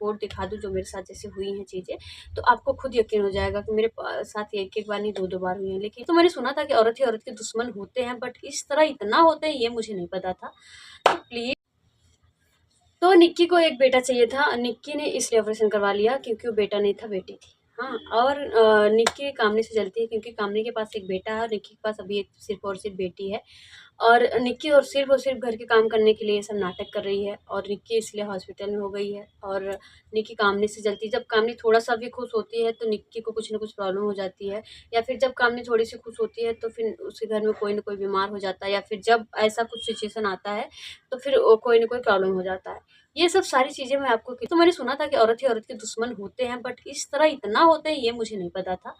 Report दिखा दूँ जो मेरे साथ जैसे हुई हैं चीज़ें, तो आपको खुद यकीन हो जाएगा कि मेरे साथ ये एक-एक बार नहीं 2-2 बार हुई हैं। लेकिन तो मैंने सुना था कि औरत ही औरत के दुश्मन होते हैं, बट इस तरह इतना होते हैं ये मुझे नहीं पता था। तो प्लीज़, तो निक्की को एक बेटा चाहिए था। निक्की ने इसलिए ऑपरेशन करवा लिया क्योंकि वो बेटा नहीं था, बेटी थी। हाँ, और निक्की कामनी से जलती है क्योंकि कामनी के पास एक बेटा है और निक्की के पास अभी एक सिर्फ़ और सिर्फ़ बेटी है। और निक्की और सिर्फ़ घर के काम करने के लिए ये सब नाटक कर रही है और निक्की इसलिए हॉस्पिटल में हो गई है। और निक्की कामनी से जलती है। जब कामनी थोड़ा-सा भी खुश होती है तो निक्की को कुछ न कुछ प्रॉब्लम हो जाती है, या फिर जब कामनी थोड़ी-सी खुश होती है तो फिर उसके घर में कोई न कोई बीमार हो जाता है, या फिर जब ऐसा कुछ सिचुएशन आता है तो फिर कोई न कोई प्रॉब्लम हो जाता है। ये सब सारी चीज़ें मैं आपको तो मैंने सुना था कि औरत ही औरत के दुश्मन होते हैं, बट इस तरह इतना होते हैं ये मुझे नहीं पता था।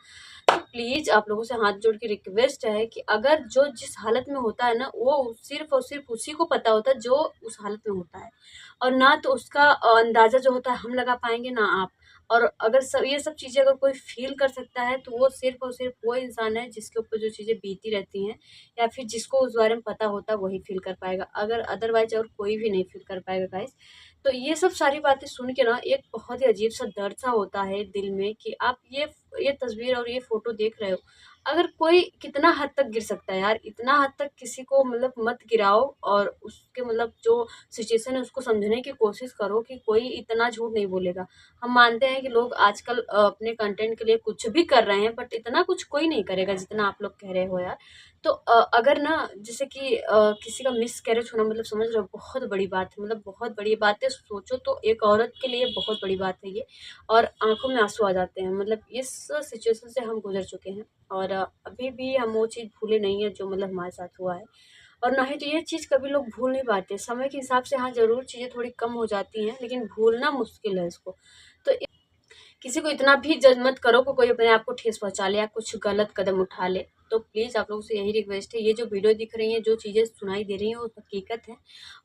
तो प्लीज़ आप लोगों से हाथ जोड़ के रिक्वेस्ट है कि अगर जो जिस हालत में होता है ना, वो सिर्फ़ और सिर्फ़ उसी को पता होता है जो उस हालत में होता है, और ना तो उसका अंदाज़ा जो होता है हम लगा पाएँगे ना आप। और अगर ये सब चीज़ें अगर कोई फ़ील कर सकता है तो वो सिर्फ़ और सिर्फ़ वो इंसान है जिसके ऊपर जो चीज़ें बीती रहती हैं, या फिर जिसको उस बारे में पता होता है वही फ़ील कर पाएगा। अगर अदरवाइज़ और कोई भी नहीं फ़ील कर पाएगा गाइज़। तो ये सब सारी बातें सुन के ना एक बहुत ही अजीब-सा दर्द-सा होता है दिल में कि आप ये तस्वीर और ये फ़ोटो देख रहे हो। अगर कोई कितना हद तक गिर सकता है यार, इतना हद तक किसी को मतलब मत गिराओ, और उसके मतलब जो सिचुएशन है उसको समझने की कोशिश करो कि कोई इतना झूठ नहीं बोलेगा। हम मानते हैं कि लोग आजकल अपने कंटेंट के लिए कुछ भी कर रहे हैं, बट इतना कुछ कोई नहीं करेगा जितना आप लोग कह रहे हो यार। तो अगर ना जैसे कि किसी का मिसकैरेज होना मतलब समझ रहे हो बहुत बड़ी बात है, मतलब बहुत बड़ी बात है। सोचो तो एक औरत के लिए बहुत बड़ी बात है ये, और आँखों में आँसू आ जाते हैं। मतलब इस सिचुएशन से हम गुज़र चुके हैं, और अभी भी हम वो चीज़ भूले नहीं हैं जो मतलब हमारे साथ हुआ है। और ना ही तो ये चीज़ कभी लोग भूल नहीं पाते। समय के हिसाब से हाँ, ज़रूर चीज़ें थोड़ी कम हो जाती हैं, लेकिन भूलना मुश्किल है इसको। तो किसी को इतना भी जज मत करो कि कोई अपने आप को ठेस पहुँचा ले या कुछ गलत कदम उठा ले। तो प्लीज़ आप लोगों से यही रिक्वेस्ट है, ये जो वीडियो दिख रही है, जो चीज़ें सुनाई दे रही हैं, वो हकीकत है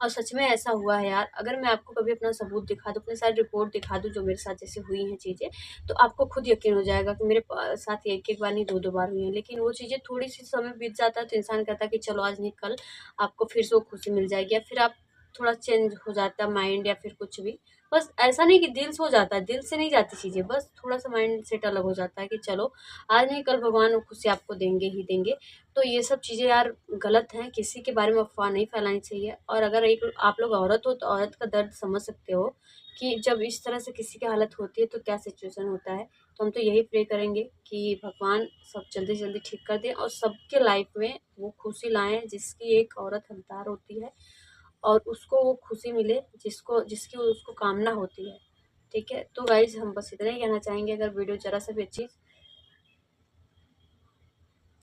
और सच में ऐसा हुआ है यार। अगर मैं आपको कभी अपना सबूत दिखा दूँ, अपनी सारी रिपोर्ट दिखा दूँ जो मेरे साथ जैसे हुई हैं चीज़ें, तो आपको खुद यकीन हो जाएगा कि मेरे साथ ये एक-एक बार नहीं 2-2 बार हुई हैं। लेकिन वो चीज़ें थोड़ी-सी समय बीत जाता है तो इंसान कहता है कि चलो आज नहीं कल आपको फिर से वो खुशी मिल जाएगी, या फिर आप थोड़ा चेंज हो जाता है माइंड, या फिर कुछ भी। बस ऐसा नहीं कि दिल से हो जाता है, दिल से नहीं जाती चीज़ें, बस थोड़ा-सा माइंड सेट अलग हो जाता है कि चलो, आज नहीं कल भगवान वो खुशी आपको देंगे ही देंगे। तो ये सब चीज़ें यार गलत हैं, किसी के बारे में अफ़वाह नहीं फैलानी चाहिए। और अगर एक आप लोग औरत हो, तो औरत का दर्द समझ सकते हो कि जब इस तरह से किसी की हालत होती है, तो क्या सिचुएशन होता है। तो हम तो यही प्रे करेंगे कि भगवान सब जल्दी से जल्दी ठीक कर दें और सबके लाइफ़ में वो खुशी लाएँ, जिसकी एक औरत हकदार होती है। और उसको वो खुशी मिले जिसकी उसको कामना होती है। ठीक है? तो गाइज़ हम बस इतना ही कहना चाहेंगे। अगर वीडियो ज़रा सा भी अच्छी